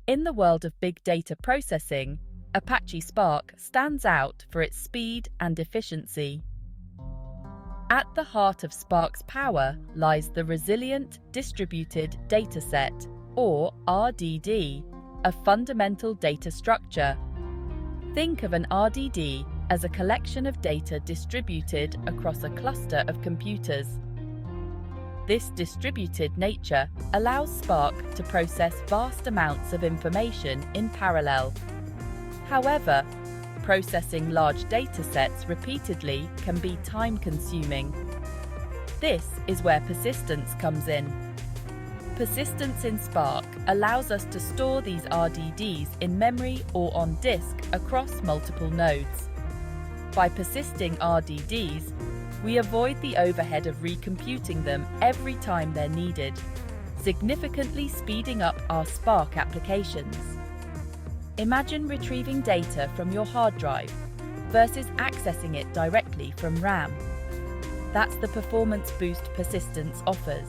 In the world of big data processing, Apache Spark stands out for its speed and efficiency. At the heart of Spark's power lies the Resilient Distributed Dataset, or RDD, a fundamental data structure. Think of an RDD as a collection of data distributed across a cluster of computers. This distributed nature allows Spark to process vast amounts of information in parallel. However, processing large datasets repeatedly can be time-consuming. This is where persistence comes in. Persistence in Spark allows us to store these RDDs in memory or on disk across multiple nodes. By persisting RDDs, we avoid the overhead of recomputing them every time they're needed, significantly speeding up our Spark applications. Imagine retrieving data from your hard drive versus accessing it directly from RAM. That's the performance boost persistence offers.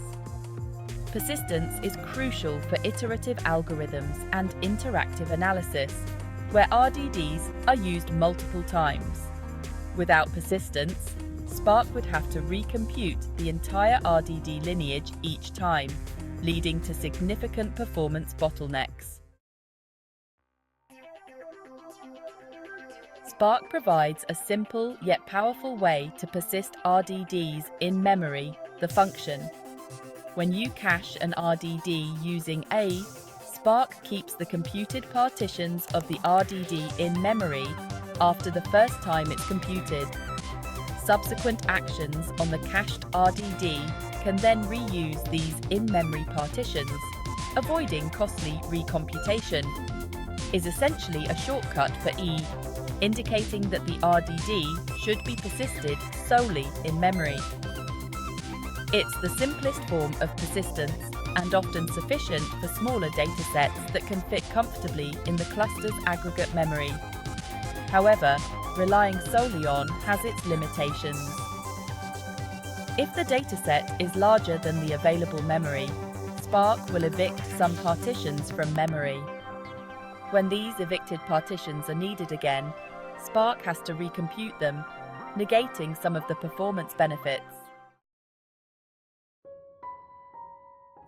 Persistence is crucial for iterative algorithms and interactive analysis, where RDDs are used multiple times. Without persistence, Spark would have to recompute the entire RDD lineage each time, leading to significant performance bottlenecks. Spark provides a simple yet powerful way to persist RDDs in memory, the function. When you cache an RDD using A, Spark keeps the computed partitions of the RDD in memory after the first time it's computed. Subsequent actions on the cached RDD can then reuse these in-memory partitions, avoiding costly recomputation. Is essentially a shortcut for E, indicating that the RDD should be persisted solely in memory. It's the simplest form of persistence and often sufficient for smaller datasets that can fit comfortably in the cluster's aggregate memory. However, relying solely on has its limitations. If the dataset is larger than the available memory, Spark will evict some partitions from memory. When these evicted partitions are needed again, Spark has to recompute them, negating some of the performance benefits.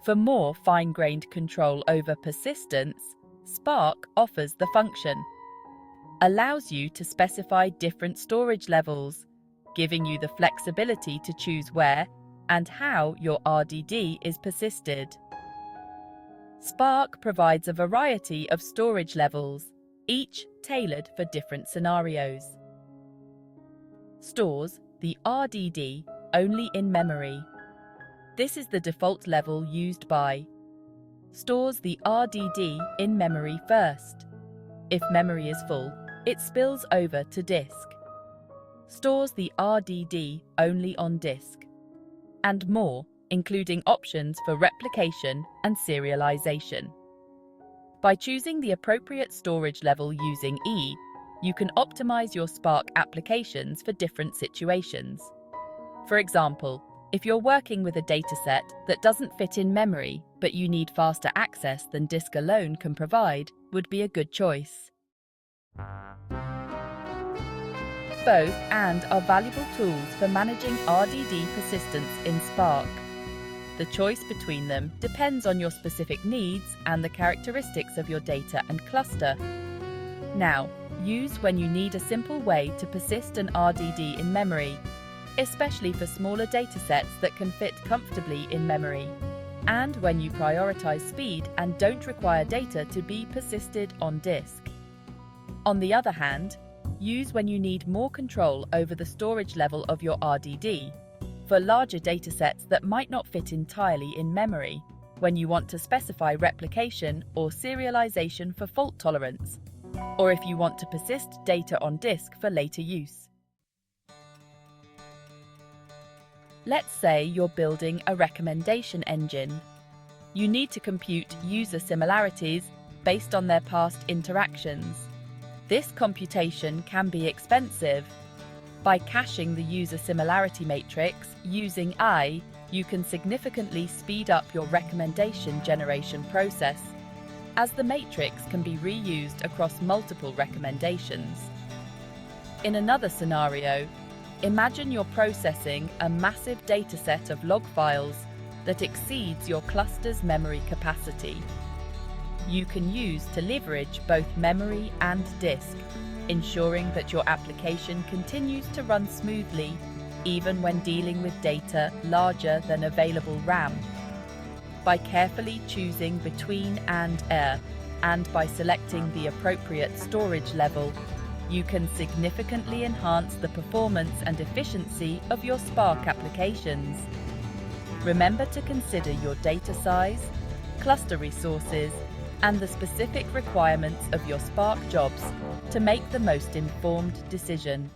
For more fine-grained control over persistence, Spark offers the function. Allows you to specify different storage levels, giving you the flexibility to choose where and how your RDD is persisted. Spark provides a variety of storage levels, each tailored for different scenarios. Stores the RDD only in memory. This is the default level used by. Stores the RDD in memory first. If memory is full, it spills over to disk. Stores the RDD only on disk. And more, including options for replication and serialization. By choosing the appropriate storage level using E, you can optimize your Spark applications for different situations. For example, if you're working with a dataset that doesn't fit in memory, but you need faster access than disk alone can provide, would be a good choice. Both and are valuable tools for managing RDD persistence in Spark. The choice between them depends on your specific needs and the characteristics of your data and cluster. Now, use when you need a simple way to persist an RDD in memory, especially for smaller datasets that can fit comfortably in memory, and when you prioritize speed and don't require data to be persisted on disk. On the other hand, use when you need more control over the storage level of your RDD, for larger datasets that might not fit entirely in memory, when you want to specify replication or serialization for fault tolerance, or if you want to persist data on disk for later use. Let's say you're building a recommendation engine. You need to compute user similarities based on their past interactions. This computation can be expensive. By caching the user similarity matrix using I, you can significantly speed up your recommendation generation process. as the matrix can be reused across multiple recommendations. In another scenario, imagine you're processing a massive dataset of log files that exceeds your cluster's memory capacity. You can use to leverage both memory and disk, ensuring that your application continues to run smoothly even when dealing with data larger than available RAM. By carefully choosing between and by selecting the appropriate storage level, you can significantly enhance the performance and efficiency of your Spark applications. Remember to consider your data size, cluster resources, and the specific requirements of your Spark jobs to make the most informed decision.